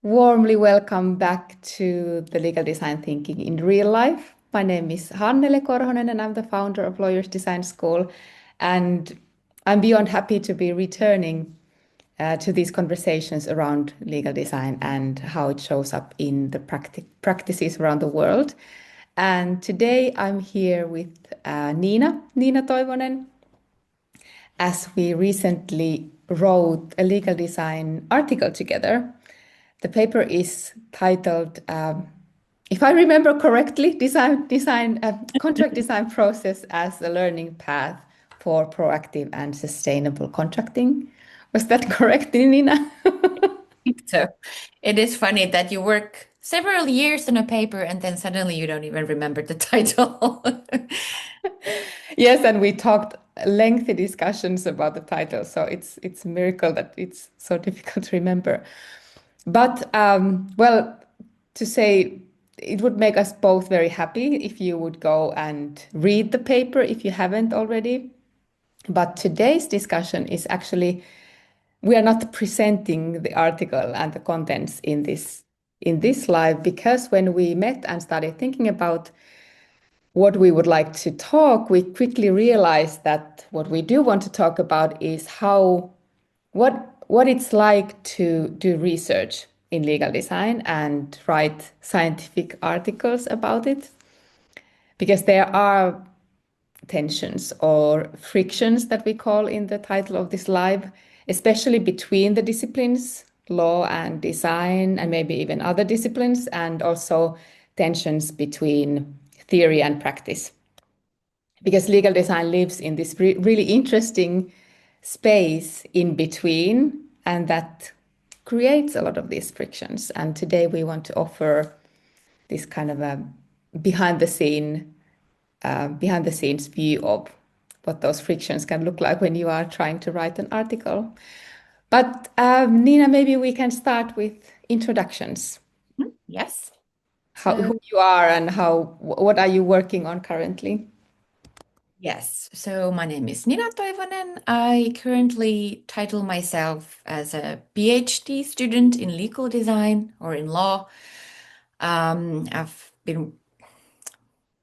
Warmly welcome back to the Legal Design Thinking in Real Life. My name is Hannele Korhonen and I'm the founder of Lawyers Design School. And I'm beyond happy to be returning to these conversations around legal design and how it shows up in the practices around the world. And today I'm here with Nina Toivonen, as we recently wrote a legal design article together. The paper is titled, if I remember correctly, Contract Design Process as a Learning Path for Proactive and Sustainable Contracting. Was that correct, Nina? So it is funny that you work several years on a paper and then suddenly you don't even remember the title. Yes, and we talked lengthy discussions about the title, so it's a miracle that it's so difficult to remember. But well, to say it would make us both very happy if you would go and read the paper if you haven't already. But today's discussion is actually, we are not presenting the article and the contents in this live, because when we met and started thinking about what we would like to talk, we quickly realized that what we do want to talk about is what it's like to do research in legal design and write scientific articles about it. Because there are tensions or frictions that we call in the title of this live, especially between the disciplines, law and design, and maybe even other disciplines, and also tensions between theory and practice. Because legal design lives in this really interesting space in between, and that creates a lot of these frictions. And today we want to offer this kind of a behind the scene, behind the scenes view of what those frictions can look like when you are trying to write an article. But Nina, maybe we can start with introductions. Yes. Who So, you are and what are you working on currently? yes. So my name is Nina Toivonen. I currently title myself as a PhD student in legal design or in law. I've been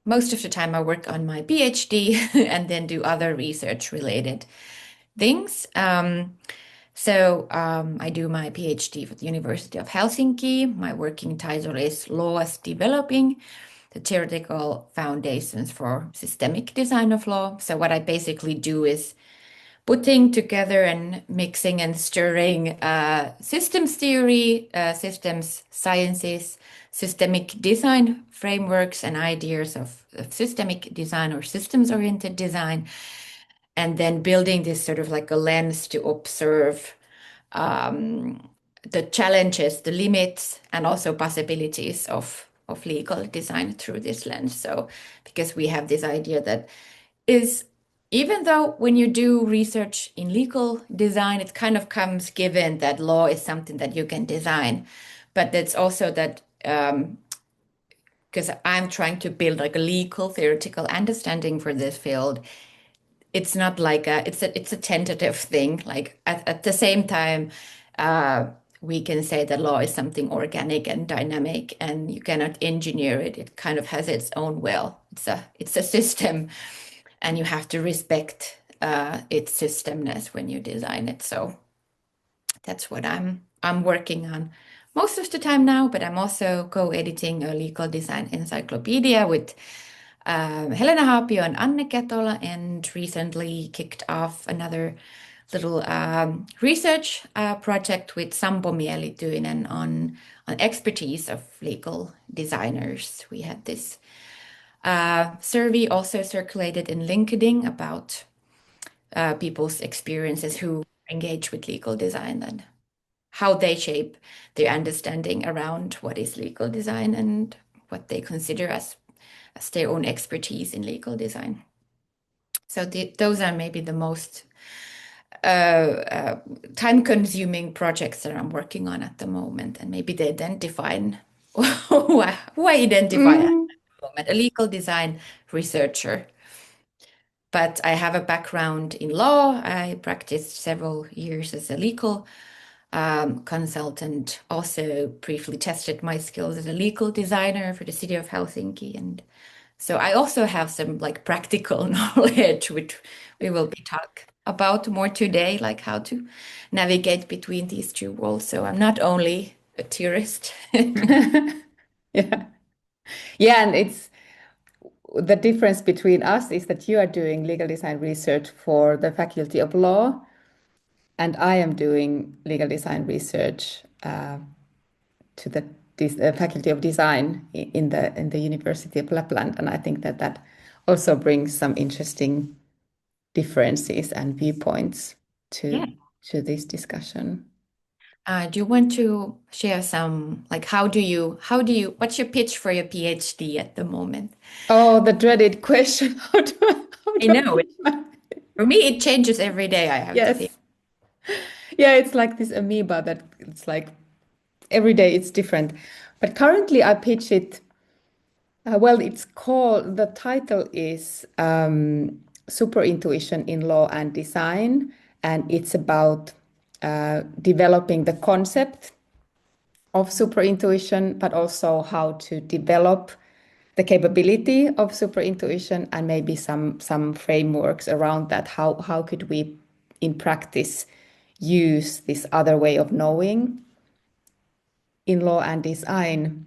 most of the time I work on my PhD and then do other research related things. I do my PhD at the University of Helsinki. My working title is Law as Developing the Theoretical Foundations for Systemic Design of Law. So what I basically do is putting together and mixing and stirring systems theory, systems sciences, systemic design frameworks and ideas of systemic design or systems-oriented design, and then building this sort of like a lens to observe the challenges, the limits, and also possibilities of legal design through this lens. So, because we have this idea that is, even though when you do research in legal design, it kind of comes given that law is something that you can design, but that's also that because I'm trying to build like a legal theoretical understanding for this field, it's not like it's a tentative thing. Like at the same time, uh, we can say that law is something organic and dynamic, and you cannot engineer it. It kind of has its own will. It's a system, and you have to respect its systemness when you design it. So that's what I'm working on most of the time now. But I'm also co-editing a legal design encyclopedia with Helena Haapio and Anne Ketola, and recently kicked off another little research project with Sampo Mielityinen on expertise of legal designers. We had this survey also circulated in LinkedIn about people's experiences who engage with legal design and how they shape their understanding around what is legal design and what they consider as their own expertise in legal design. So those are maybe the most time-consuming projects that I'm working on at the moment, and maybe they then define who I identify as Mm. at the moment, a legal design researcher. But I have a background in law. I practiced several years as a legal consultant, also briefly tested my skills as a legal designer for the city of Helsinki. And so I also have some like practical knowledge, which we will be talk about more today, like how to navigate between these two worlds. So I'm not only a tourist. Yeah. Yeah, and it's the difference between us is that you are doing legal design research for the Faculty of Law, and I am doing legal design research to the Faculty of Design in the University of Lapland, and I think that that also brings some interesting differences and viewpoints Yeah. to this discussion. Do you want to share some, like, what's your pitch for your PhD at the moment? Oh, the dreaded question. How I do I know pitch my... for me, it changes every day, I have to say. Yes. Yeah, it's like this amoeba that it's like every day it's different. But currently I pitch it, well, it's called, the title is Super Intuition in Law and Design, and it's about developing the concept of super intuition, but also how to develop the capability of super intuition and maybe some frameworks around that. How could we in practice use this other way of knowing in law and design?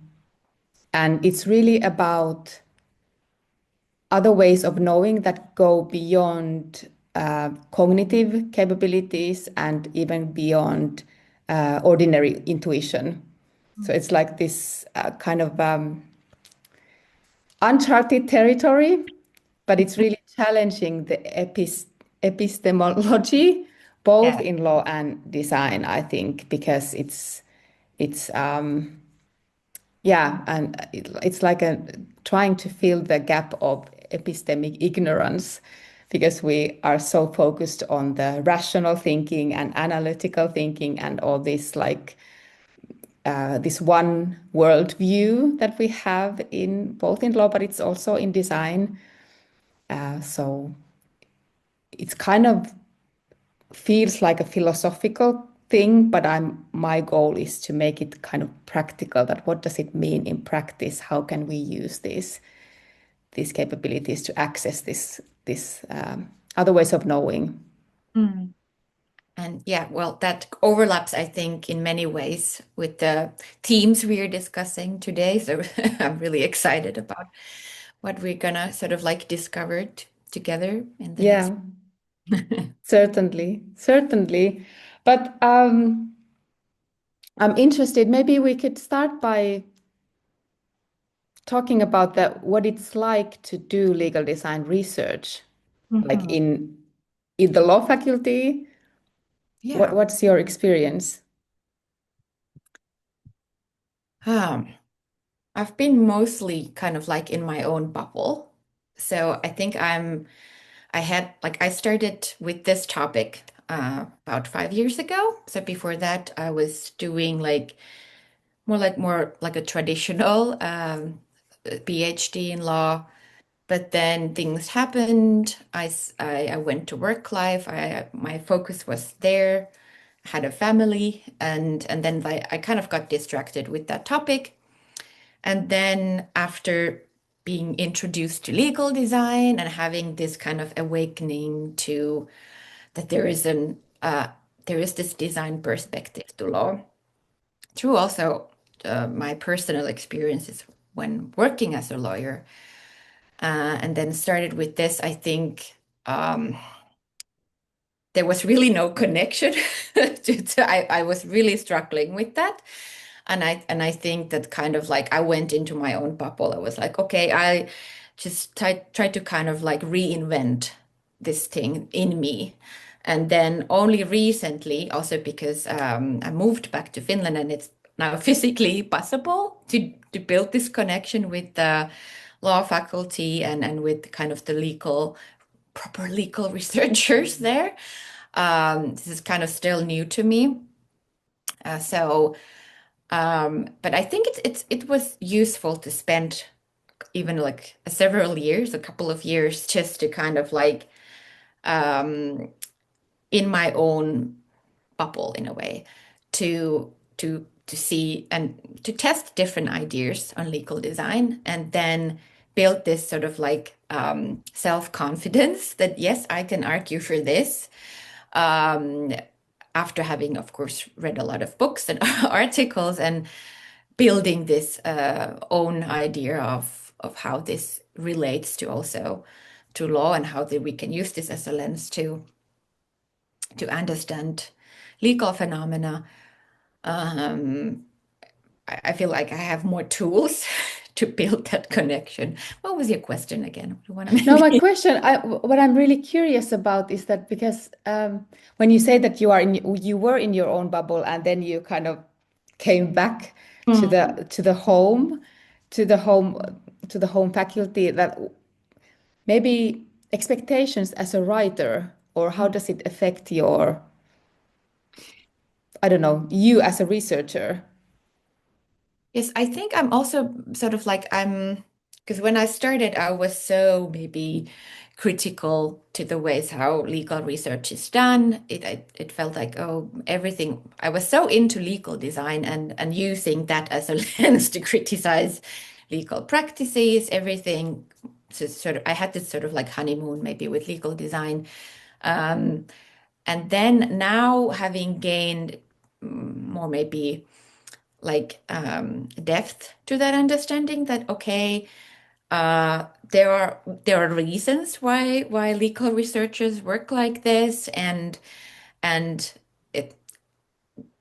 And it's really about other ways of knowing that go beyond cognitive capabilities and even beyond ordinary intuition. So it's like this kind of uncharted territory, but it's really challenging the epistemology, both Yeah. in law and design, I think, because it's yeah, and it's like a trying to fill the gap of epistemic ignorance because we are so focused on the rational thinking and analytical thinking and all this like this one world view that we have in both in law, but it's also in design. So it's kind of feels like a philosophical thing, but my goal is to make it kind of practical. That what does it mean in practice? How can we use these capabilities to access this other ways of knowing? Mm. And yeah, well, that overlaps, I think, in many ways with the themes we are discussing today. So I'm really excited about what we're gonna sort of like discover together in the next. Yeah, certainly, certainly. But I'm interested. Maybe we could start by talking about what it's like to do legal design research, like Mhm. in the law faculty. Yeah. What's your experience? Um, I've been mostly kind of like in my own bubble. So I think I started with this topic about 5 years ago. So before that, I was doing like more like a traditional PhD in law. But then things happened. I went to work life. My focus was there. Had a family, and then I kind of got distracted with that topic. And then after being introduced to legal design and having this kind of awakening to that there is this design perspective to law through also my personal experiences when working as a lawyer, and then started with this. I think there was really no connection. I was really struggling with that. And I think that kind of like I went into my own bubble. I was like, okay, I just try to kind of like reinvent this thing in me. And then only recently, also because I moved back to Finland and it's now physically possible to build this connection with the law faculty and with kind of the proper legal researchers there. This is kind of still new to me. But I think it was useful to spend even like several years, a couple of years, just to kind of like in my own bubble in a way, to see and to test different ideas on legal design, and then build this sort of like self-confidence that yes, I can argue for this. Um, After having, of course, read a lot of books and articles and building this own idea of how this relates to also to law, and how we can use this as a lens to understand legal phenomena. Um, I feel like I have more tools to build that connection. What was your question again? You want to No, my maybe? question, what I'm really curious about is that because when you say that you were in your own bubble and then you kind of came back to Mm. the home, to the home, to the home faculty, that maybe expectations as a writer, or how does it affect your, I don't know, you as a researcher? Yes, I think I'm also sort of like because when I started, I was so maybe critical to the ways how legal research is done. It felt like, oh, everything. I was so into legal design and using that as a lens to criticize legal practices, everything. So sort of, I had this sort of like honeymoon maybe with legal design. Um, and then now having gained more maybe like depth to that understanding, that okay, there are reasons why legal researchers work like this, and it,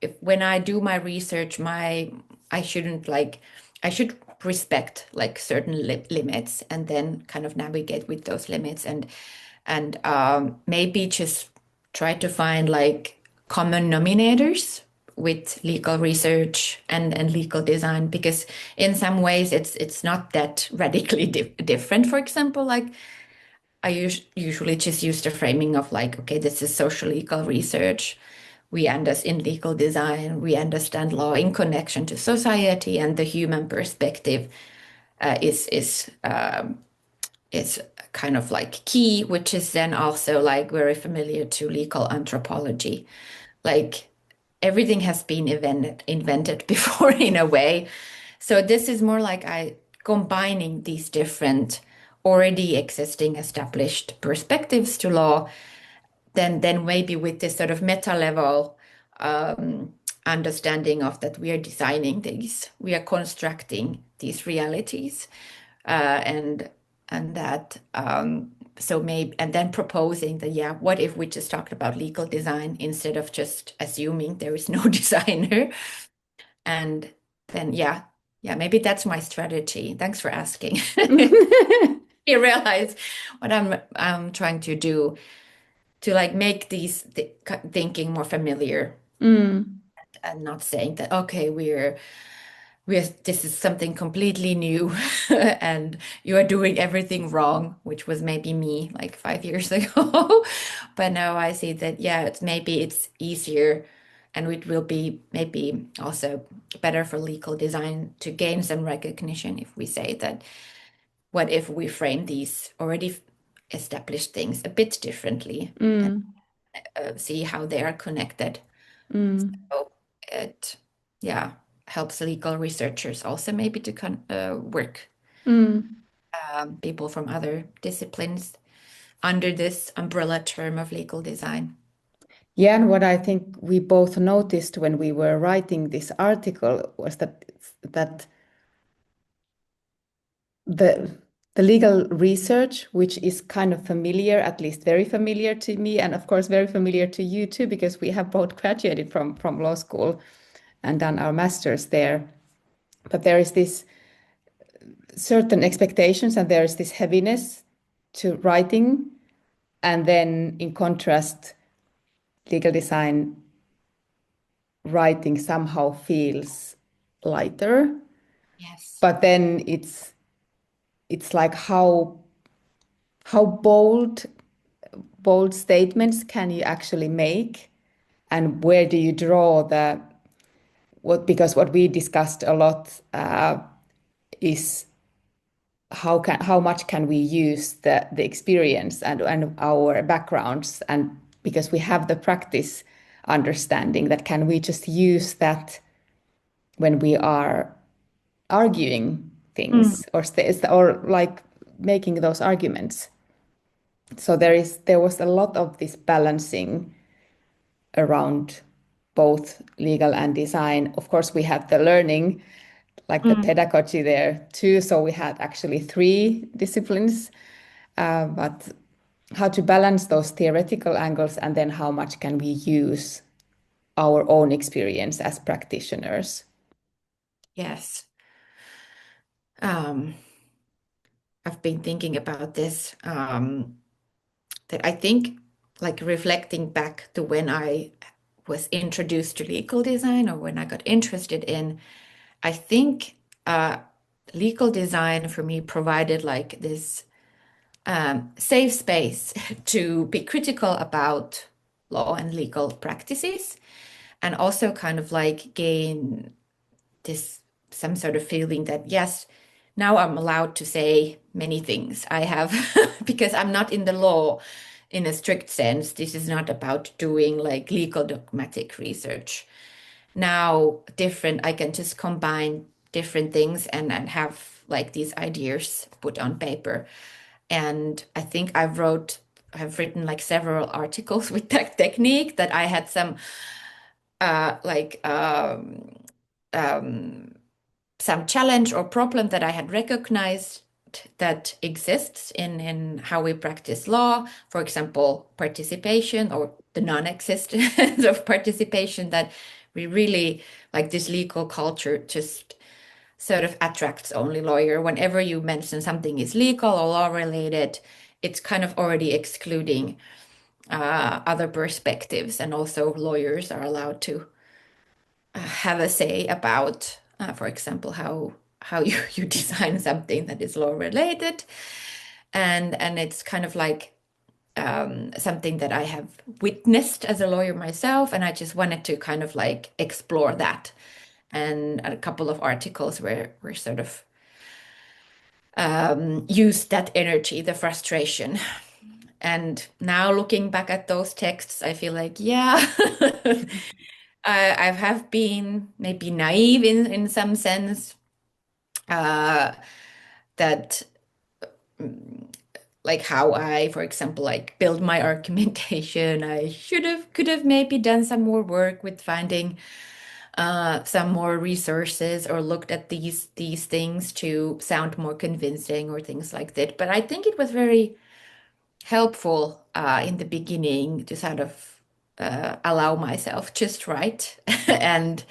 if when I do my research, I shouldn't like I should respect like certain limits, and then kind of navigate with those limits, and maybe just try to find like common nominators with legal research and legal design, because in some ways it's not that radically different. For example, like I usually just use the framing of like, okay, this is social legal research. We understand in legal design, we understand law in connection to society, and the human perspective is kind of like key, which is then also like very familiar to legal anthropology. Like everything has been invented before in a way. So this is more like I combining these different already existing established perspectives to law, then maybe with this sort of meta level understanding of that we are designing these, we are constructing these realities, and that so maybe, and then proposing that, yeah, what if we just talked about legal design instead of just assuming there is no designer, and then yeah, maybe that's my strategy. Thanks for asking. You realize what I'm trying to do to like make these thinking more familiar, Mm, and not saying that okay, we're this is something completely new and you are doing everything wrong, which was maybe me like 5 years ago. But now I see that, yeah, it's easier, and it will be maybe also better for legal design to gain some recognition if we say that what if we frame these already established things a bit differently, and mm, see how they are connected. mm, So it, yeah, helps legal researchers also maybe to work mm. people from other disciplines under this umbrella term of legal design. Yeah, and what I think we both noticed when we were writing this article was that the the legal research, which is kind of familiar, at least very familiar to me, and of course very familiar to you too, because we have both graduated from law school and done our masters there. But there is this certain expectations and there is this heaviness to writing, and then in contrast, legal design writing somehow feels lighter. Yes. But then it's like how bold statements can you actually make, and where do you draw the what, because what we discussed a lot is how much can we use the experience and our backgrounds, and because we have the practice understanding, that can we just use that when we are arguing Mm, things, or like making those arguments. So there was a lot of this balancing around both legal and design. Of course, we had the learning, like the mm. pedagogy there too. So we had actually three disciplines, but how to balance those theoretical angles, and then how much can we use our own experience as practitioners. Yes. Um, I've been thinking about this, that I think, like reflecting back to when I was introduced to legal design or when I got interested in, I think legal design for me provided like this safe space to be critical about law and legal practices, and also kind of like gain this some sort of feeling that yes, now I'm allowed to say many things I have because I'm not in the law in a strict sense. This is not about doing like legal dogmatic research. Now different, I can just combine different things and have like these ideas put on paper. And I think I've written like several articles with that technique, that I had some uh like um um some challenge or problem that I had recognized that exists in how we practice law. For example, participation or the non-existence of participation, that we really like this legal culture just sort of attracts only lawyer. Whenever you mention something is legal or law related, it's kind of already excluding other perspectives, and also lawyers are allowed to have a say about, for example, how you design something that is law related, and it's kind of like something that I have witnessed as a lawyer myself, and I just wanted to kind of like explore that. And a couple of articles were sort of used that energy, the frustration. And now looking back at those texts, I feel like, yeah, I have been maybe naive in some sense, uh, that like how I, for example, like build my argumentation. I could have maybe done some more work with finding some more resources, or looked at these things to sound more convincing or things like that. But I think it was very helpful in the beginning to sort of allow myself just write, and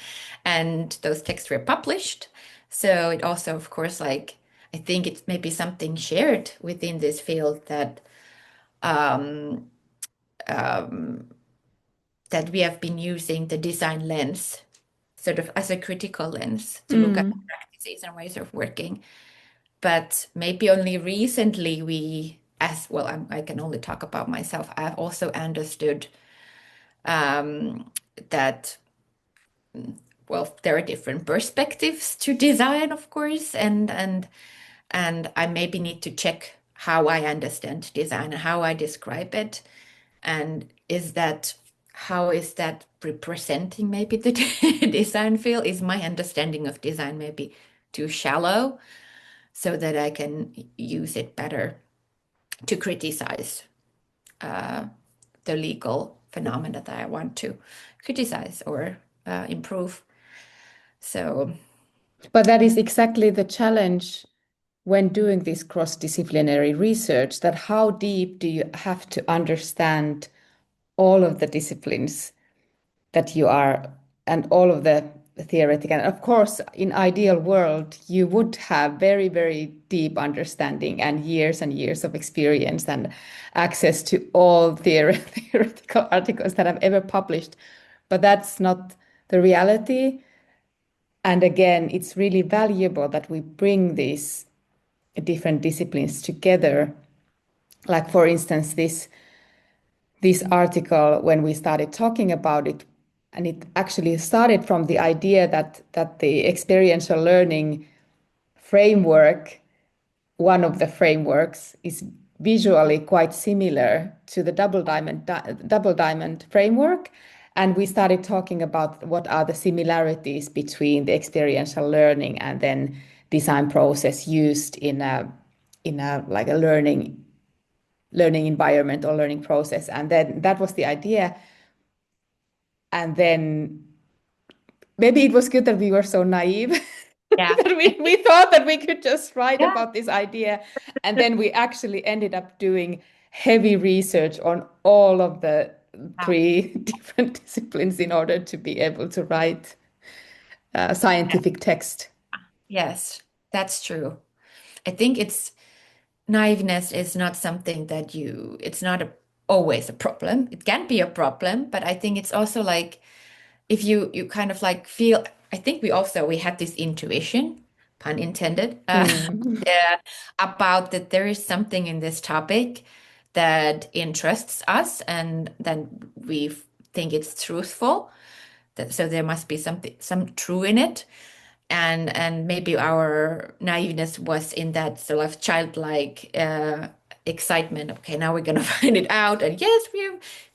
those texts were published. So it also, of course, like I think it's maybe something shared within this field, that um, um, that we have been using the design lens sort of as a critical lens to look at Mm. practices and ways of working. But maybe only recently we, as well, I can only talk about myself. I've also understood that, well, there are different perspectives to design, of course, and I maybe need to check how I understand design and how I describe it, and how is that representing maybe the design field? Is my understanding of design maybe too shallow, so that I can use it better to criticize the legal phenomena that I want to criticize or improve. So, But that is exactly the challenge when doing this cross-disciplinary research, that how deep do you have to understand all of the disciplines that you are, and all of the theoretical. And of course, in ideal world, you would have very, very deep understanding and years of experience and access to all theoretical articles that I've ever published. But that's not the reality. And again, it's really valuable that we bring these different disciplines together. Like for instance, this article, when we started talking about it, and it actually started from the idea that the experiential learning framework, one of the frameworks, is visually quite similar to the double diamond framework. And we started talking about what are the similarities between the experiential learning and then design process used in a like a learning environment or learning process. And then that was the idea. And then maybe it was good that we were so naive Yeah. that we thought that we could just write Yeah. about this idea. And then we actually ended up doing heavy research on all of the three different disciplines in order to be able to write scientific text. Yes, that's true. I think it's naiveness is not something that it's not always a problem. It can be a problem, but I think it's also like if you kind of like feel, I think we had this intuition, pun intended, Mm. uh, about that there is something in this topic that interests us and then we think it's truthful. So there must be some true in it. And maybe our naiveness was in that sort of childlike excitement. Okay, now we're gonna find it out. And yes,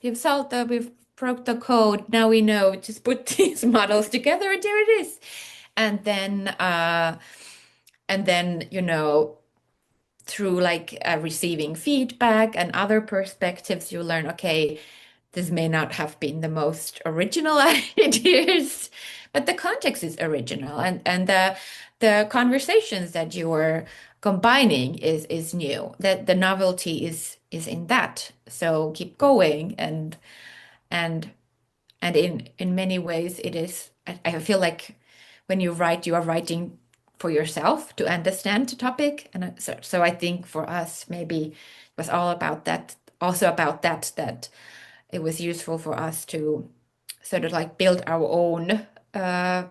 we've solved we've broke the code. Now we know. Just put these models together, and there it is. And then through like receiving feedback and other perspectives, you learn, okay, this may not have been the most original ideas, but the context is original and the conversations that you were combining is new. That the novelty is in that. So keep going and and in many ways it is I feel like when you write, you are writing for yourself to understand the topic. And so I think for us, maybe it was all about that, also about that it was useful for us to sort of like build our own uh,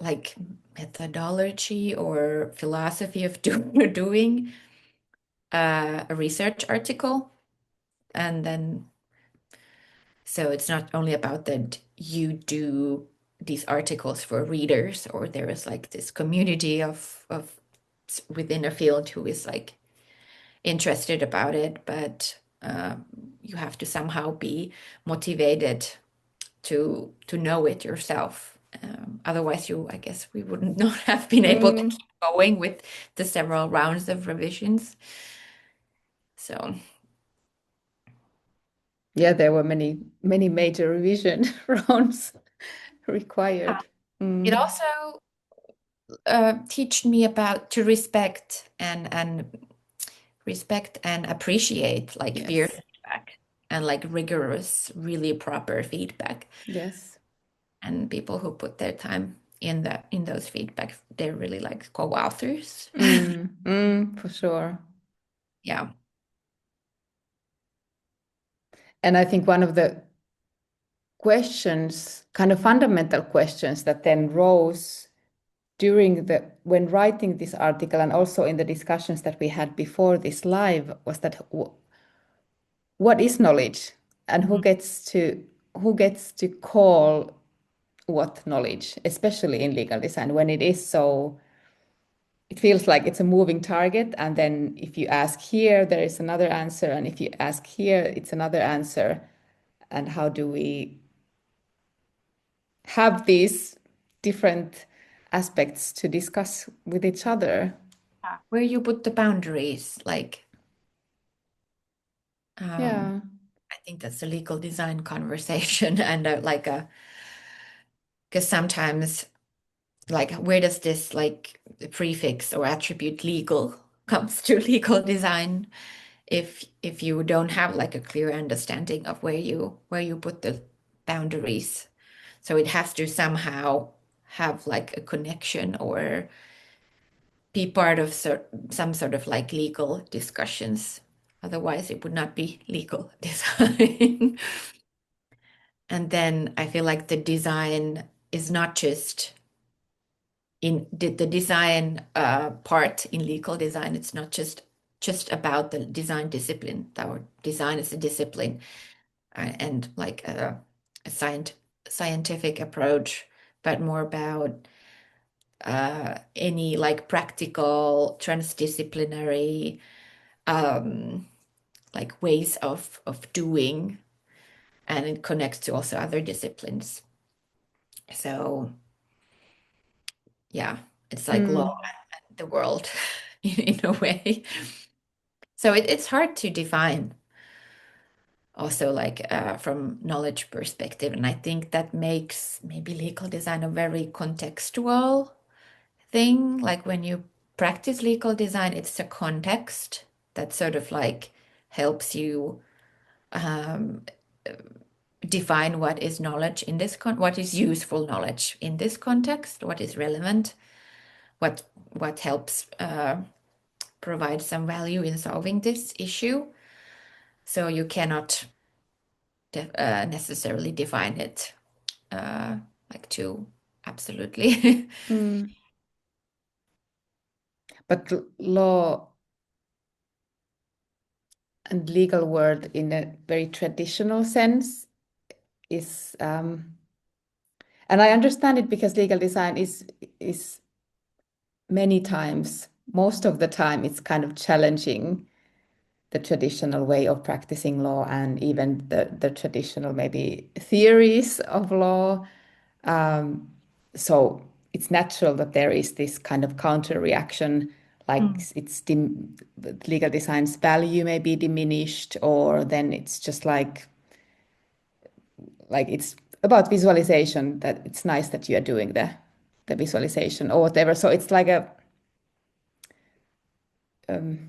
like methodology or philosophy of doing a research article. And then so it's not only about that you do these articles for readers, or there is like this community of within a field who is like interested about it, but you have to somehow be motivated to know it yourself. Otherwise, I guess, we would not have been able to Mm. keep going with the several rounds of revisions. So Yeah, there were many major revision rounds required. it Mm. also teach me about to respect and appreciate like peer Yes. feedback and like rigorous, really proper feedback. Yes. And people who put their time in those feedback, they're really like co-authors. Mm. Mm, for sure. Yeah. And I think one of the questions, kind of fundamental questions that then rose during the when writing this article and also in the discussions that we had before this live was that what is knowledge and Mhm. who gets to call what knowledge, especially in legal design when it is so it feels like it's a moving target. And then if you ask here, there is another answer. And if you ask here, it's another answer. And how do we have these different aspects to discuss with each other? Where you put the boundaries, like um, Yeah. I think that's a legal design conversation, and like a because sometimes like where does this like prefix or attribute legal comes to legal design if you don't have like a clear understanding of where you put the boundaries. So it has to somehow have like a connection or be part of some sort of like legal discussions. Otherwise, it would not be legal design. And then I feel like the design is not just in the design part in legal design. It's not just about the design discipline. Our design is a discipline and like a scientific approach, but more about any like practical transdisciplinary like ways of doing and it connects to also other disciplines. So yeah, it's like law Mm. and the world in a way. So it's hard to define also like from knowledge perspective. And I think that makes maybe legal design a very contextual thing. Like when you practice legal design, it's a context that sort of like helps you um, define what is knowledge in this what is useful knowledge in this context, what is relevant, what helps provide some value in solving this issue. So you cannot necessarily define it uh, like too absolutely. Mm. But law and legal world in a very traditional sense is, and I understand it because legal design is many times, most of the time, it's kind of challenging the traditional way of practicing law and even the traditional maybe theories of law. Um, so it's natural that there is this kind of counter reaction, like Mm. legal design's value may be diminished, or then it's just like it's about visualization, that it's nice that you are doing the visualization or whatever. So it's like a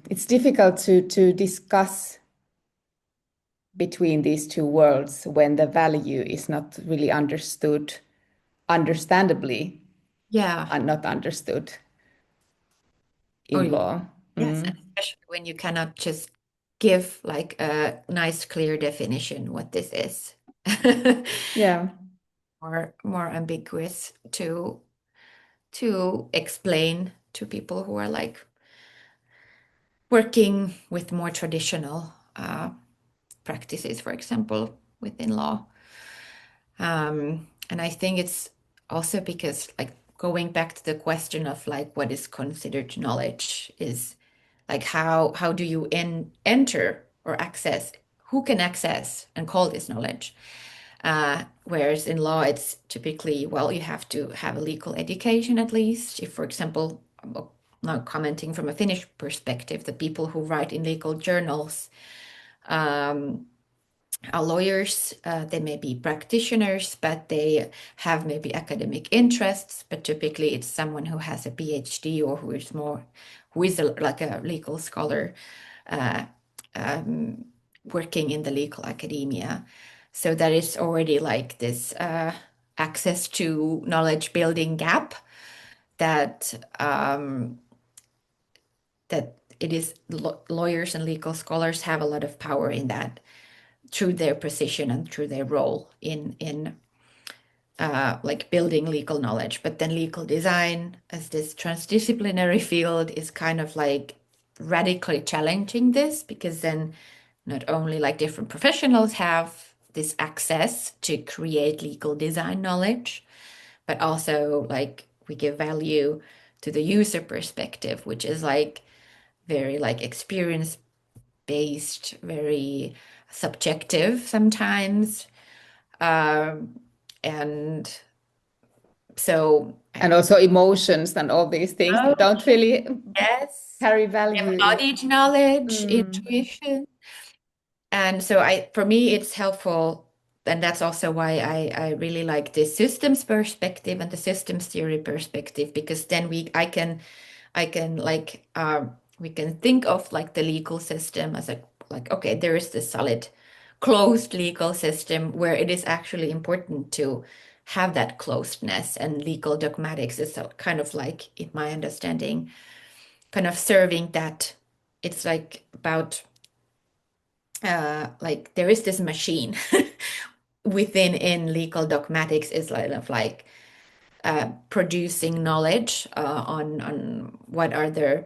it's difficult to discuss between these two worlds when the value is not really understood, understandably, Yeah. and not understood Oh, in law. yes, and Mm. especially when you cannot just give like a nice, clear definition what this is. Yeah. More ambiguous to explain to people who are like working with more traditional practices, for example, within law. And I think it's also because like going back to the question of like what is considered knowledge is like how do you enter or access, who can access and call this knowledge? Whereas in law, it's typically, well, you have to have a legal education at least. If, for example, now commenting from a Finnish perspective, the people who write in legal journals are lawyers. They may be practitioners, but they have maybe academic interests. But typically, it's someone who has a PhD or who is like a legal scholar uh, working in the legal academia. So that is already like this access to knowledge building gap that that it is lawyers and legal scholars have a lot of power in that through their position and through their role in like building legal knowledge. But then legal design as this transdisciplinary field is kind of like radically challenging this because then not only like different professionals have this access to create legal design knowledge, but also like we give value to the user perspective, which is like very like experience based, very subjective sometimes. And so, And also emotions and all these things oh, that don't really yes, carry value in. embodied knowledge, Mm. intuition. And so for me, it's helpful. And that's also why I really like the systems perspective and the systems theory perspective, because then I can like we can think of like the legal system as a like okay, there is this solid closed legal system where it is actually important to have that closedness, and legal dogmatics is kind of like, in my understanding, kind of serving that. It's like about like there is this machine within in legal dogmatics is like producing knowledge on what are the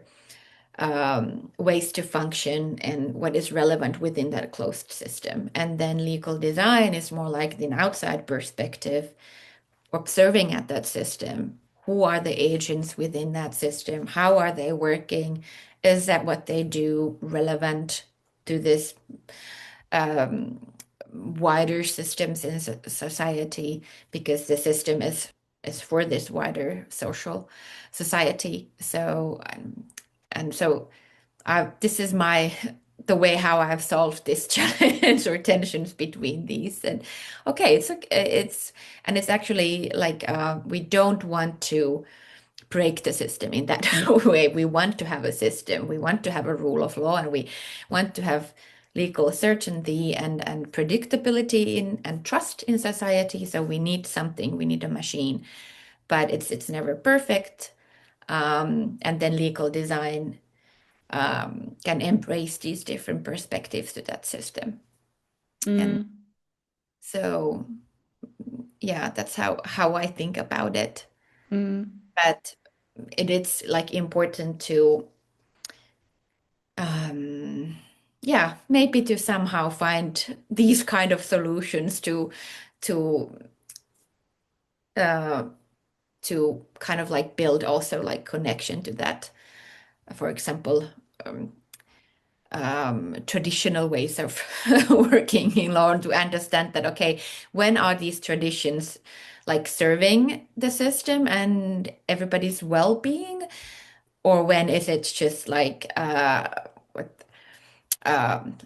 ways to function and what is relevant within that closed system. And then legal design is more like the outside perspective, observing at that system. Who are the agents within that system? How are they working? Is that what they do relevant to this wider systems in society, because the system is for this wider social society. So and so this is the way how I've solved this challenge or tensions between these. And okay, it's actually like we don't want to break the system in that way. We want to have a system, we want to have a rule of law, and we want to have legal certainty and predictability in and trust in society. So we need something, we need a machine, but it's never perfect. And then legal design can embrace these different perspectives to that system. And Mm. so, yeah, that's how I think about it. Mm. But it is like important to, um, yeah, maybe to somehow find these kind of solutions to uh, to kind of like build also like connection to that. For example, um, traditional ways of working in law, to understand that, okay, when are these traditions like serving the system and everybody's well-being, or when is it just like what um,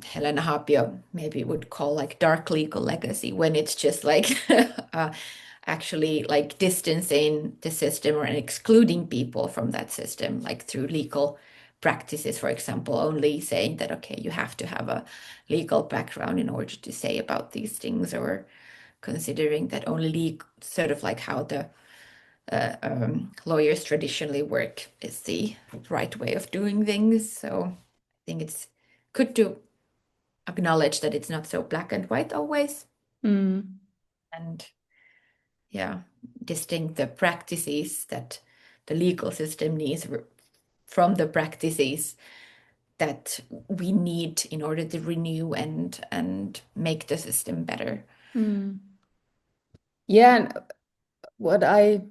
Helena Hapio maybe would call like dark legal legacy, when it's just like actually like distancing the system or excluding people from that system, like through legal practices, for example, only saying that, okay, you have to have a legal background in order to say about these things, or considering that only sort of like how the lawyers traditionally work is the right way of doing things. So I think it's good to acknowledge that it's not so black and white always, Mm. and yeah, distinct the practices that the legal system needs from the practices that we need in order to renew and make the system better. Mm. Yeah, and what I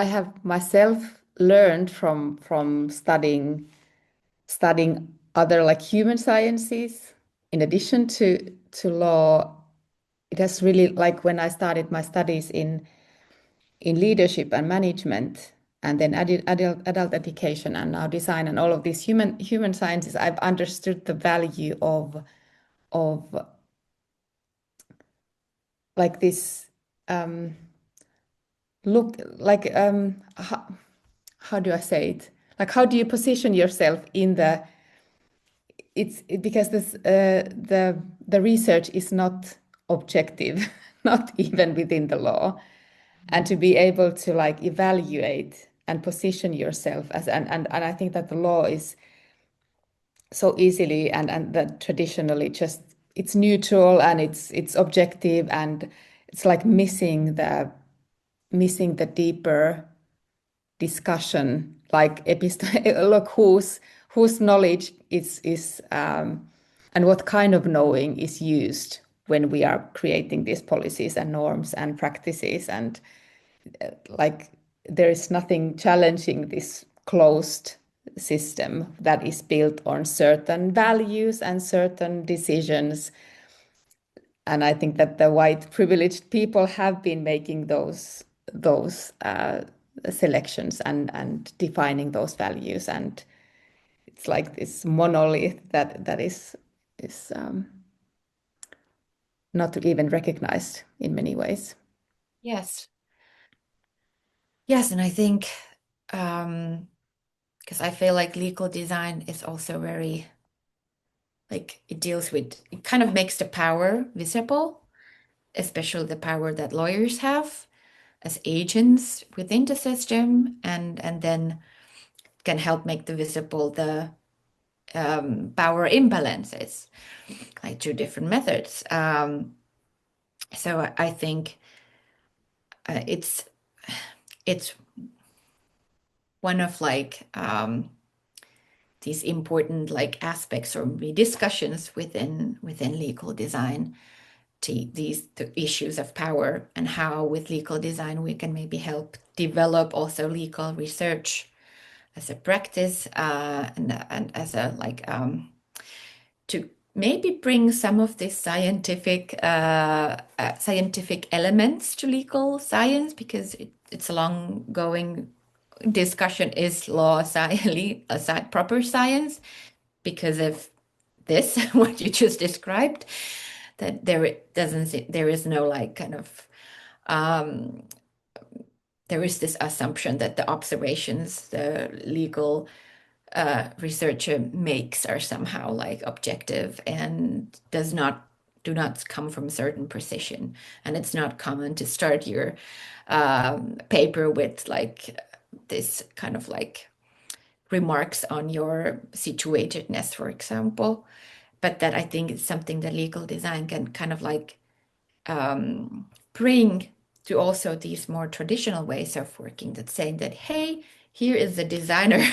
have myself learned from studying other like human sciences in addition to law, it has really, like when I started my studies in leadership and management, and then adult education, and now design, and all of these human sciences, I've understood the value of like this um, look like how do I say it? Like how do you position yourself in the because the research is not objective, not even within the law, and to be able to like evaluate and position yourself as and I think that the law is so easily and that traditionally just it's neutral and it's objective, and it's like missing the deeper discussion, like look whose knowledge is and what kind of knowing is used when we are creating these policies and norms and practices, and like there is nothing challenging this closed system that is built on certain values and certain decisions. And I think that the white privileged people have been making those selections and defining those values, and it's like this monolith that is not even recognized in many ways. Yes. Yes, and I think because I feel like legal design is also very like it kind of makes the power visible, especially the power that lawyers have as agents within the system, and then can help make the visible the power imbalances, like through different methods. So I think it's one of like these important like aspects or discussions within legal design, to the issues of power, and how with legal design we can maybe help develop also legal research as a practice, and as a like to maybe bring some of this scientific elements to legal science, because it's a long going discussion. Is law proper science? Because of this, what you just described, that there is no like kind of um, there is this assumption that the observations the legal researcher makes are somehow like objective and do not come from certain precision. And it's not common to start your paper with like this kind of like remarks on your situatedness, for example. But that I think is something that legal design can kind of like bring to also these more traditional ways of working, that saying that, hey, here is the designer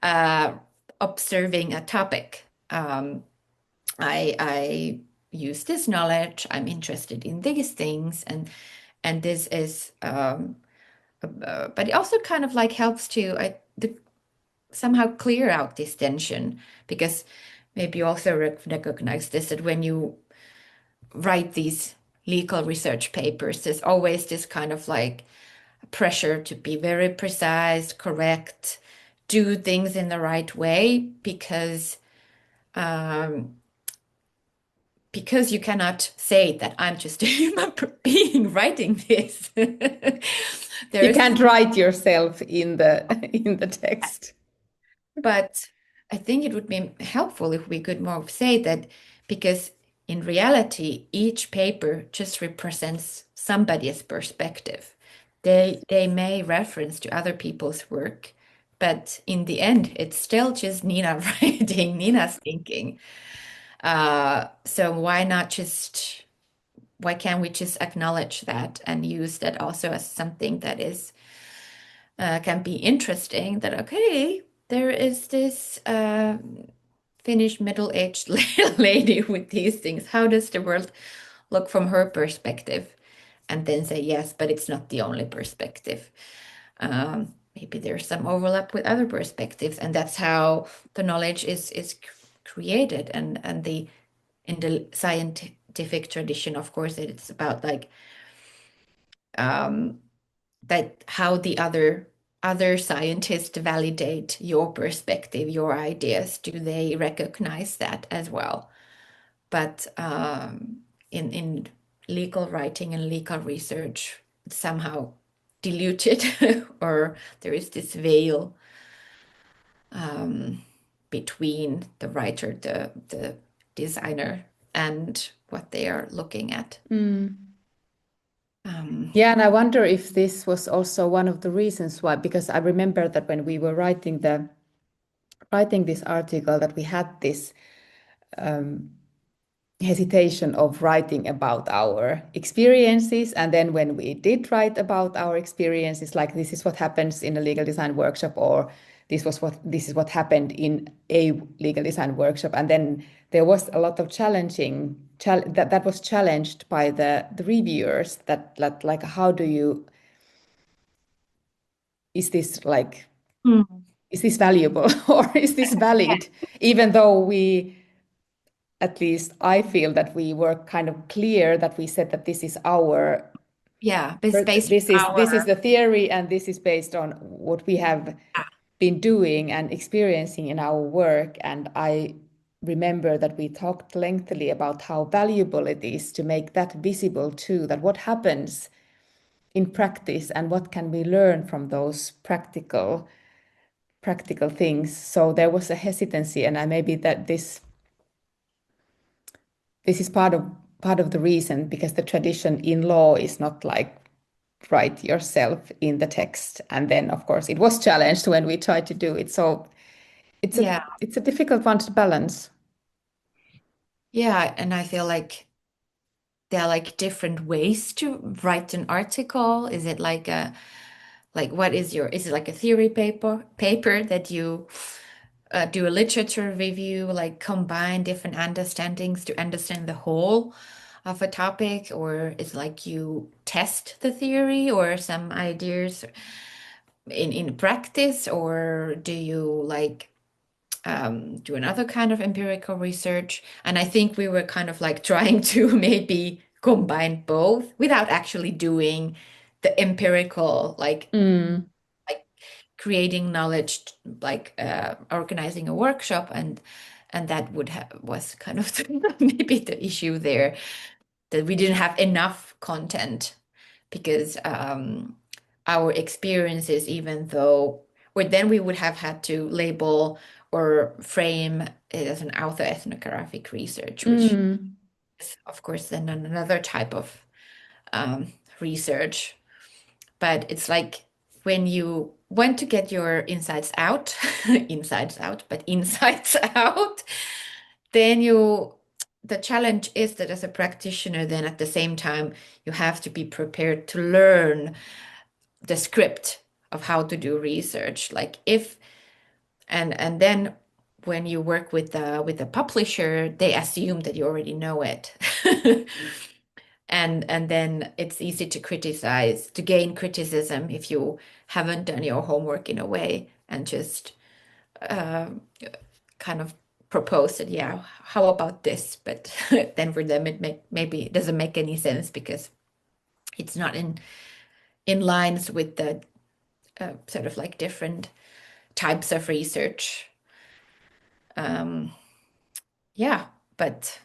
uh, observing a topic. I use this knowledge. I'm interested in these things, and this is. But it also kind of like helps to somehow clear out this tension, because maybe you also recognize this, that when you write these legal research papers, there's always this kind of like pressure to be very precise, correct, do things in the right way, um, because you cannot say that I'm just a human being writing this. You There's, can't write yourself in the in the text. but I think it would be helpful if we could more say that, because in reality, each paper just represents somebody's perspective. They may reference to other people's work, but in the end, it's still just Nina writing, Nina's thinking. So why can't we just acknowledge that and use that also as something that is can be interesting? That okay, there is this Finnish middle-aged lady with these things. How does the world look from her perspective? And then say yes, but it's not the only perspective. Maybe there's some overlap with other perspectives, and that's how the knowledge is created. And the in the scientific tradition, of course, it's about like um, that how the other scientists validate your perspective, your ideas. Do they recognize that as well? But in legal writing and legal research, it's somehow diluted, or there is this veil um, between the writer, the designer, and what they are looking at. Mm. Um, Yeah, and I wonder if this was also one of the reasons why, because I remember that when we were writing this article, that we had this hesitation of writing about our experiences. And then when we did write about our experiences, like this is what happens in a legal design workshop, or this is what happened in a legal design workshop. And then there was a lot of that was challenged by the reviewers, that like how do you, is this like, Mm. is this valuable or is this valid, even though we, at least I feel that we were kind of clear that we said that this is our, yeah, it's based on this is the theory, and this is based on what we have our. been doing and experiencing in our work. And I remember that we talked lengthily about how valuable it is to make that visible too, that what happens in practice and what can we learn from those practical things. So there was a hesitancy, and I maybe that this is part of the reason, because the tradition in law is not like write yourself in the text. And then of course it was challenged when we tried to do it. So Yeah, it's a difficult one to balance. yeah, and I feel like there are like different ways to write an article. Is it like a like what is your is it like a theory paper that you do a literature review, like combine different understandings to understand the whole of a topic, or is it like you test the theory or some ideas in practice, or do you like do another kind of empirical research. And I think we were kind of like trying to maybe combine both without actually doing the empirical, Mm. like creating knowledge, like organizing a workshop, and that would have was kind of maybe the issue there, that we didn't have enough content because our experiences, even though, or then we would have had to label or frame it as an autoethnographic research, which Mm. is, of course, then another type of research. But it's like when you want to get your insides out, insides out, but insides out, then the challenge is that as a practitioner, then at the same time, you have to be prepared to learn the script of how to do research. Like if and then when you work with the publisher, they assume that you already know it. And then it's easy to criticize, to gain criticism if you haven't done your homework in a way and just uh, kind of propose it. Yeah, how about this? But then for them, maybe it doesn't make any sense because it's not in lines with the sort of like different types of research. Um, yeah, but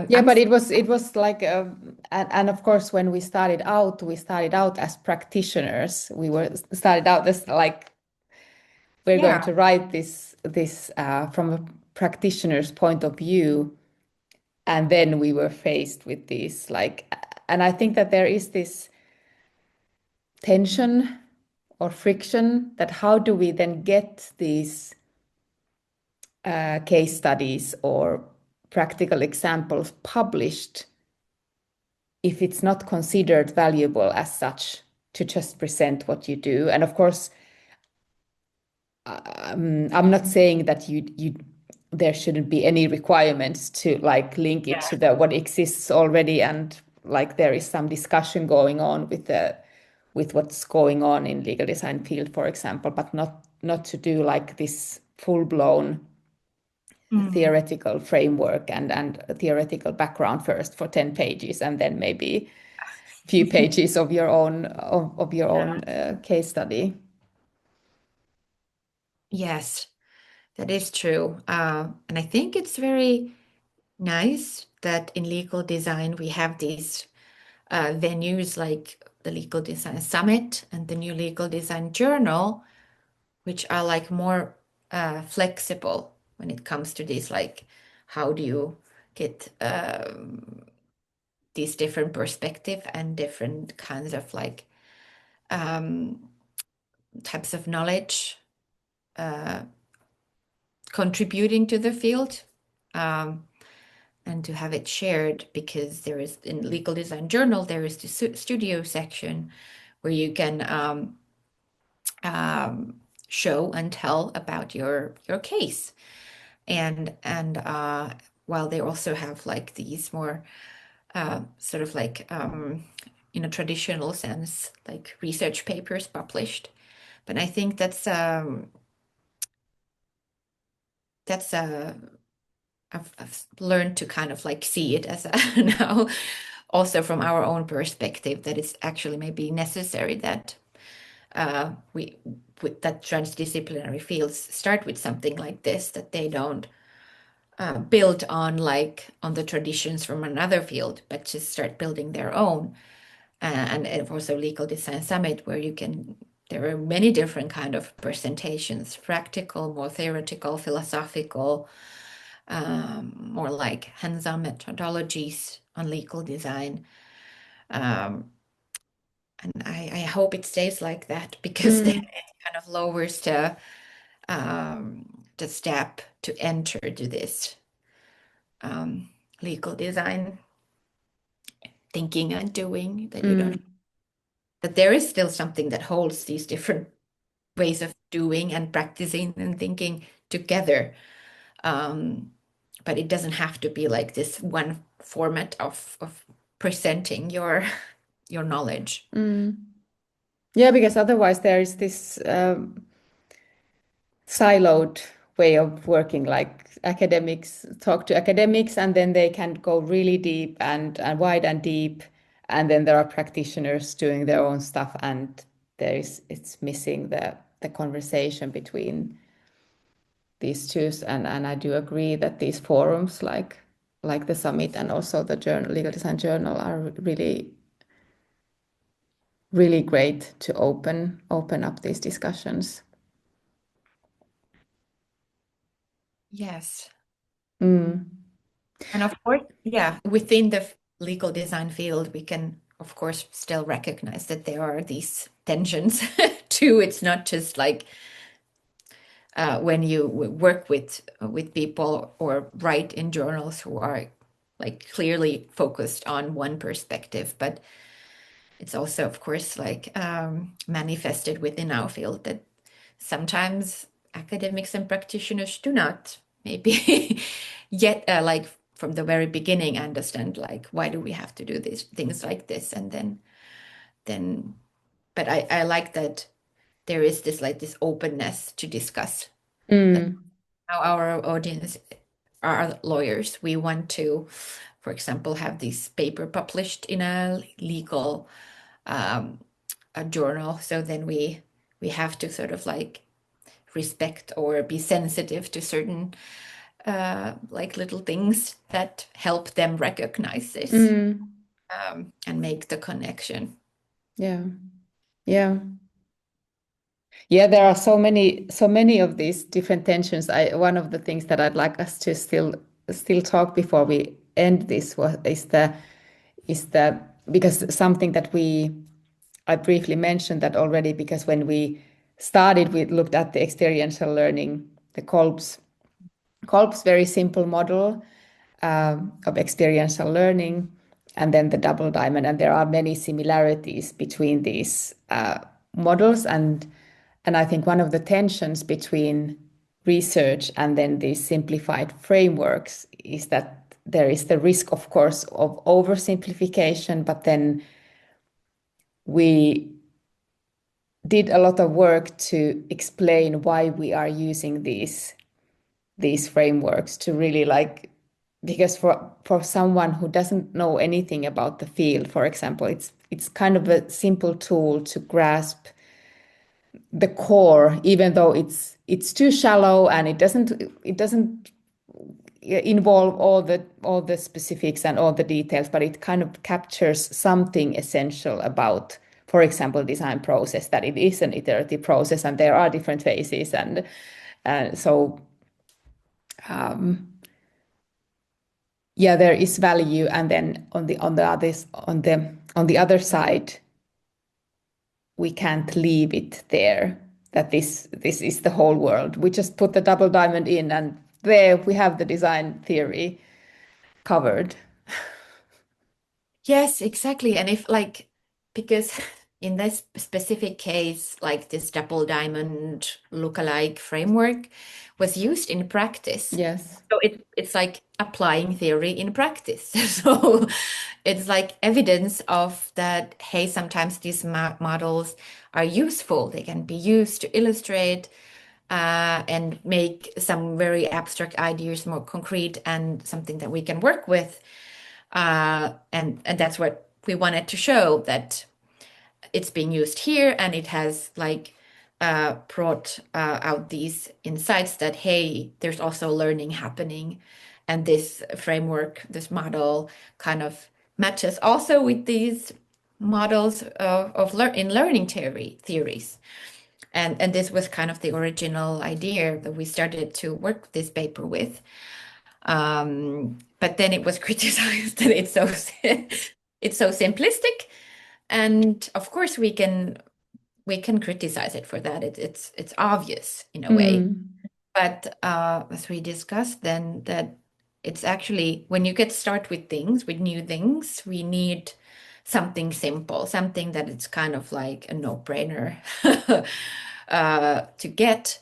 Yeah, I'm but it was like and of course when we started out as practitioners. We were started out as like we're going yeah. to write this from a practitioner's point of view, and then we were faced with these like, and I think that there is this tension or friction that how do we then get these case studies or practical examples published if it's not considered valuable as such to just present what you do. And of course, I'm not saying that you there shouldn't be any requirements to like link it to the what exists already, and like there is some discussion going on with what's going on in legal design field, for example, but not to do like this full-blown Mm. theoretical framework and a theoretical background first for 10 pages and then maybe few pages of your own of your Yeah. own case study. Yes, that is true. And I think it's very nice that in legal design we have these venues like the Legal Design Summit and the New Legal Design Journal, which are like more flexible when it comes to this, like how do you get these different perspective and different kinds of like um, types of knowledge uh, contributing to the field. Um, and to have it shared because there is in Legal Design Journal there is the studio section where you can show and tell about your case and while they also have like these more sort of like in a traditional sense like research papers published, but I think that's I've learned to kind of like see it as a now also from our own perspective that it's actually maybe necessary that we with that transdisciplinary fields start with something like this, that they don't build on like on the traditions from another field, but just start building their own. And also Legal Design Summit, where you can, there are many different kind of presentations, practical, more theoretical, philosophical, more like hands-on methodologies on legal design. Um, and I hope it stays like that because then Mm, it kind of lowers the step to enter to this legal design thinking and doing, that you don't, mm, that there is still something that holds these different ways of doing and practicing and thinking together. Um, but it doesn't have to be like this one format of presenting your knowledge. mm. Yeah, because otherwise there is this siloed way of working. Like academics talk to academics, and then they can go really deep and wide and deep. And then there are practitioners doing their own stuff, and it's missing the conversation between these two. And I do agree that these forums like the summit and also the journal, Legal Design Journal, are really great to open up these discussions. Yes. Mm. And of course, yeah, within the legal design field, we can, of course, still recognize that there are these tensions too. It's not just like when you work with people or write in journals who are like clearly focused on one perspective, but it's also, of course, like manifested within our field that sometimes academics and practitioners do not maybe yet like from the very beginning understand like why do we have to do these things like this, and then but I like that there is this like this openness to discuss that Mm. now our audience are lawyers. We want to, for example, have this paper published in a legal um, a journal. So then we have to sort of like respect or be sensitive to certain like little things that help them recognize this Mm. and make the connection. Yeah. Yeah. Yeah, there are so many of these different tensions. One of the things that I'd like us to still talk before we end this is the because something that I briefly mentioned that already, because when we started, we looked at the experiential learning, the Kolb's very simple model of experiential learning, and then the double diamond. And there are many similarities between these models. And I think one of the tensions between research and then these simplified frameworks is that there is the risk, of course, of oversimplification, but then we did a lot of work to explain why we are using these frameworks to really like, because for someone who doesn't know anything about the field, for example, it's kind of a simple tool to grasp the core, even though it's too shallow and it doesn't involve all the specifics and all the details, but it kind of captures something essential about, for example, design process, that it is an iterative process and there are different phases. And so yeah, there is value. And then on the other side, we can't leave it there, that this is the whole world. We just put the double diamond in, and there we have the design theory covered. Yes, exactly. And if like, because in this specific case, like this double diamond lookalike framework was used in practice. Yes. So it's like applying theory in practice. So it's like evidence of that, hey, sometimes these models are useful. They can be used to illustrate and make some very abstract ideas more concrete and something that we can work with. And that's what we wanted to show, that it's being used here and it has like brought out these insights that, hey, there's also learning happening. And this framework, this model kind of matches also with these models in learning theories. And this was kind of the original idea that we started to work this paper with. But then it was criticized that it's so simplistic. And of course we can criticize it for that. It's obvious in a way. Mm. But as we discussed then, that it's actually when you get start with things, with new things, we need something simple, something that it's kind of like a no-brainer to get.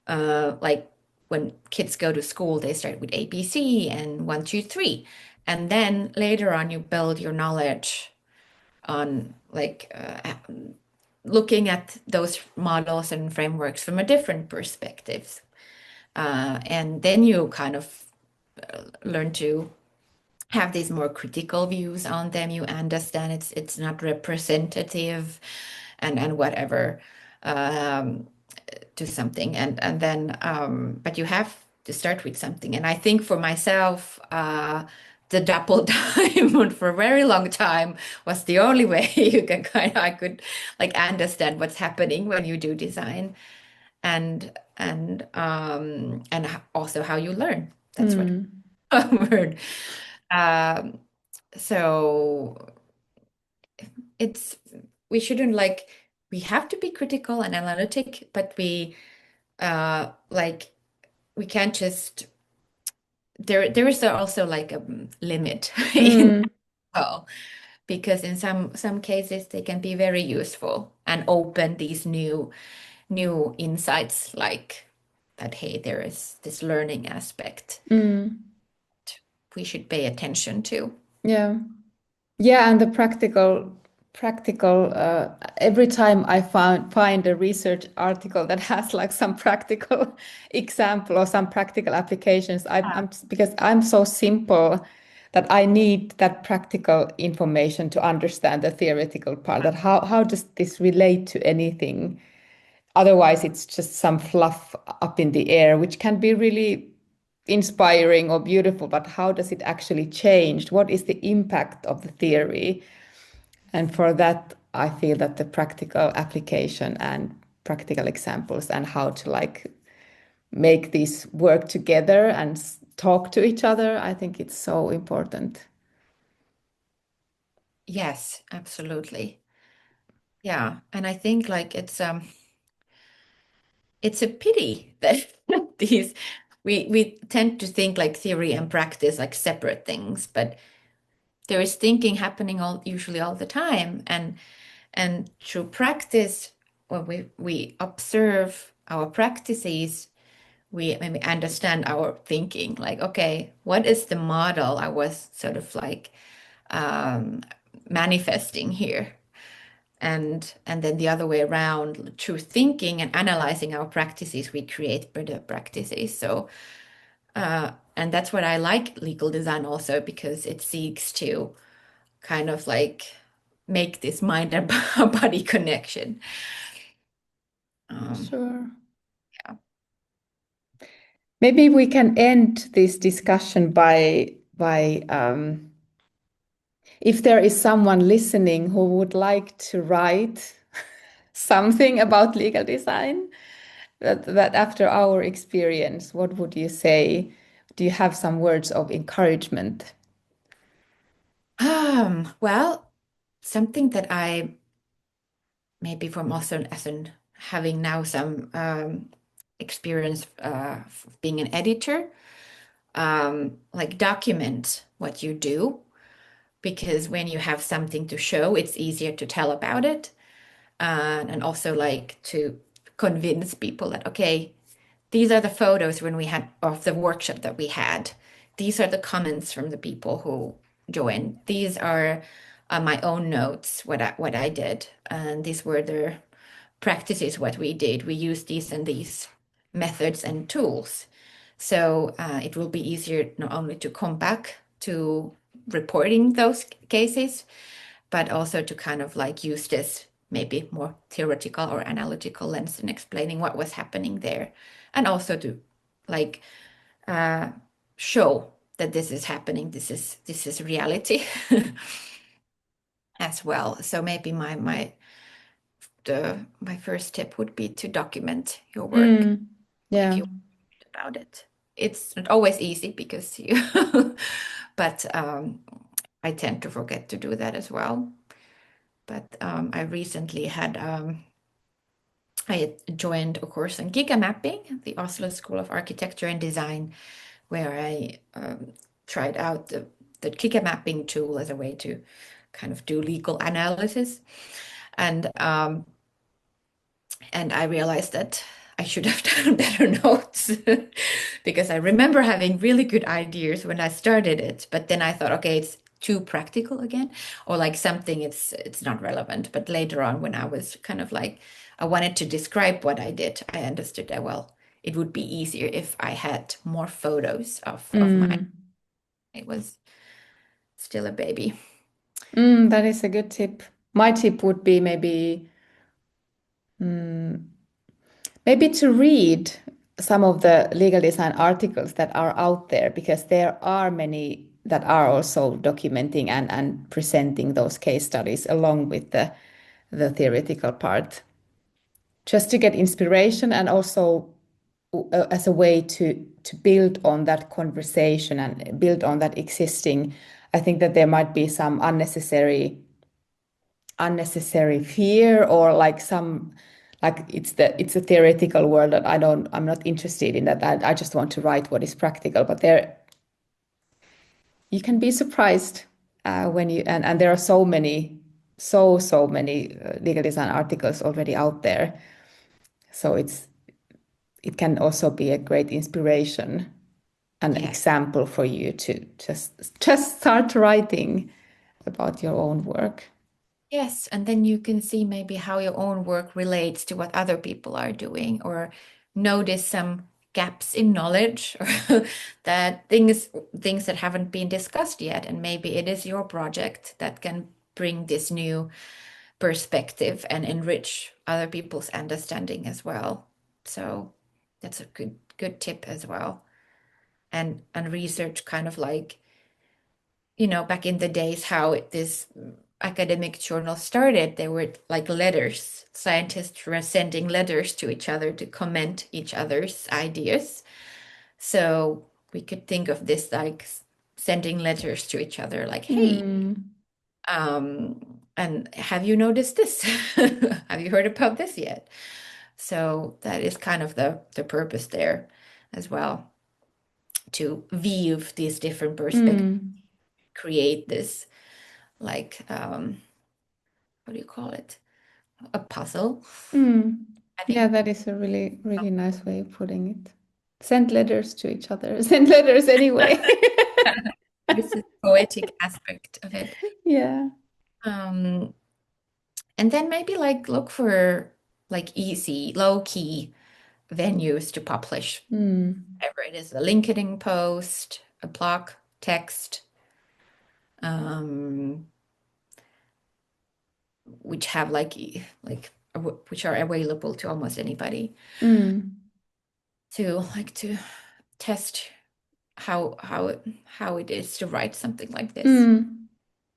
Like when kids go to school, they start with ABC and 1, 2, 3, and then later on you build your knowledge on like looking at those models and frameworks from a different perspective. And then you kind of learn to have these more critical views on them. You understand it's not representative and whatever um, to something. And then but you have to start with something. And I think for myself, the double diamond for a very long time was the only way you can I could like understand what's happening when you do design and also how you learn. That's what Mm. I learned. Um, so it's we shouldn't like we have to be critical and analytic, but like we can't just there is also like a limit in Mm. well, because in some cases they can be very useful and open these new insights like that, hey, there is this learning aspect Mm. we should pay attention to. Yeah. Yeah, and the practical every time I find a research article that has like some practical example or some practical applications, I'm because I'm so simple that I need that practical information to understand the theoretical part, that how does this relate to anything? Otherwise, it's just some fluff up in the air, which can be really inspiring or beautiful, but how does it actually change? What is the impact of the theory? And for that, I feel that the practical application and practical examples and how to like make these work together and talk to each other, I think it's so important. Yes, absolutely. Yeah, and I think like it's a pity that these we tend to think like theory and practice like separate things, but there is thinking happening usually all the time, and through practice, when we observe our practices, we maybe understand our thinking. Like, okay, what is the model I was sort of like um, manifesting here? And then the other way around, through thinking and analyzing our practices, we create better practices. So, and that's what I like legal design also because it seeks to kind of like make this mind and body connection. Um, Sure. yeah. Maybe we can end this discussion by if there is someone listening who would like to write something about legal design, that after our experience, what would you say? Do you have some words of encouragement? Well, something that I maybe from also as an having now some experience being an editor, like document what you do because when you have something to show, it's easier to tell about it, and also like to convince people that okay, these are the photos when we had of the workshop that we had. These are the comments from the people who joined. These are my own notes, what I did, and these were the practices what we did. We used these and these methods and tools. So it will be easier not only to come back to reporting those cases, but also to kind of like use this maybe more theoretical or analytical lens in explaining what was happening there, and also to like uh, show that this is happening. This is reality as well. So maybe my first tip would be to document your work Mm, if yeah, you want about it. It's not always easy because you, but I tend to forget to do that as well. But I recently had I joined a course on giga mapping at the Oslo School of Architecture and Design, where I tried out the giga mapping tool as a way to kind of do legal analysis. And and I realized that I should have done better notes because I remember having really good ideas when I started it, but then I thought, okay, it's too practical again, or like something it's not relevant. But later on, when I was kind of like I wanted to describe what I did, I understood that well. it would be easier if I had more photos of my, Mm. it was still a baby. That is a good tip. My tip would be mm, maybe to read some of the legal design articles that are out there, because there are many that are also documenting and presenting those case studies along with the theoretical part, just to get inspiration, and also as a way to build on that conversation and build on that existing. I think that there might be some unnecessary fear, or like some, like it's a theoretical world that I'm not interested in that. I just want to write what is practical. But there you can be surprised when you and there are so many so many legal design articles already out there. So it can also be a great inspiration, an Yes. example for you to just start writing about your own work. Yes, and then you can see maybe how your own work relates to what other people are doing, or notice some gaps in knowledge, or that things that haven't been discussed yet, and maybe it is your project that can bring this new perspective and enrich other people's understanding as well. So that's a good tip as well. And research kind of like, back in the days, how this academic journal started, they were like letters. Scientists were sending letters to each other to comment each other's ideas. So we could think of this like sending letters to each other, like, hey, Mm, and have you noticed this? Have you heard about this yet? So that is kind of the purpose there as well, to view these different perspectives, mm, create this like what do you call it? A puzzle. mm. I Yeah, think that is a really nice way of putting it. Send letters to each other. Send letters anyway. this is poetic aspect of it. Yeah. Um, and then maybe like look for like easy, low key venues to publish, Mm, whatever it is, a LinkedIn post, a blog text, um, which have which are available to almost anybody, mm, to test how it is to write something like this. mm.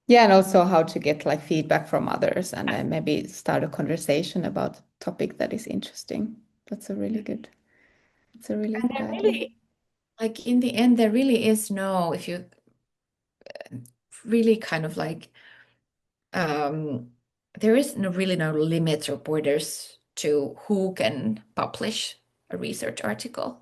Yeah, and also how to get like feedback from others, and then maybe start a conversation about a topic that is interesting. That's a really good, it's a really And good there idea. really, like in the end, there really is no, if you really kind of like, um, there is really no limits or borders to who can publish a research article.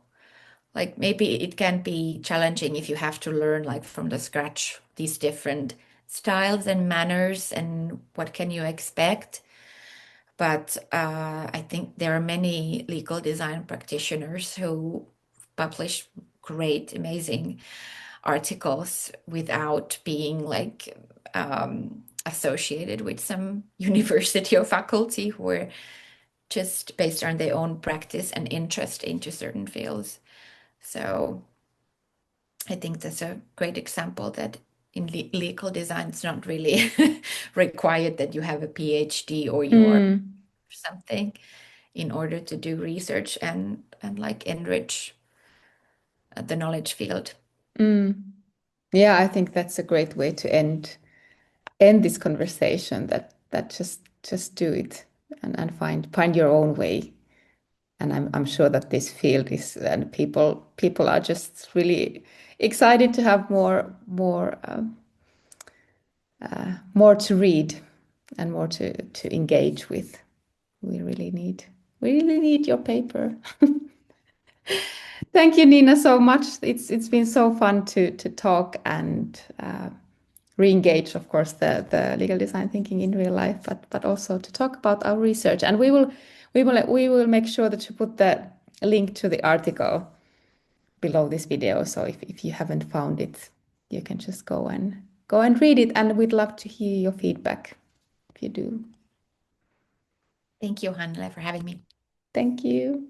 Like maybe it can be challenging if you have to learn like from the scratch these different styles and manners and what can you expect. But I think there are many legal design practitioners who publish great, amazing articles without being like associated with some university or faculty, who are just based on their own practice and interest into certain fields. So I think that's a great example that in legal design, it's not really required that you have a PhD or you are Mm, something in order to do research and like enrich the knowledge field. mm. Yeah, I think that's a great way to end this conversation. That just do it, and find your own way. And I'm sure that this field is, and people are just really excited to have more to read and more to engage with. We really need your paper. Thank you, Nina, so much. It's been so fun to talk and re-engage, of course, the legal design thinking in real life, but also to talk about our research. And we will make sure that you put the link to the article below this video. So if you haven't found it, you can just go and read it. And we'd love to hear your feedback if you do. Thank you, Hannele, for having me. Thank you.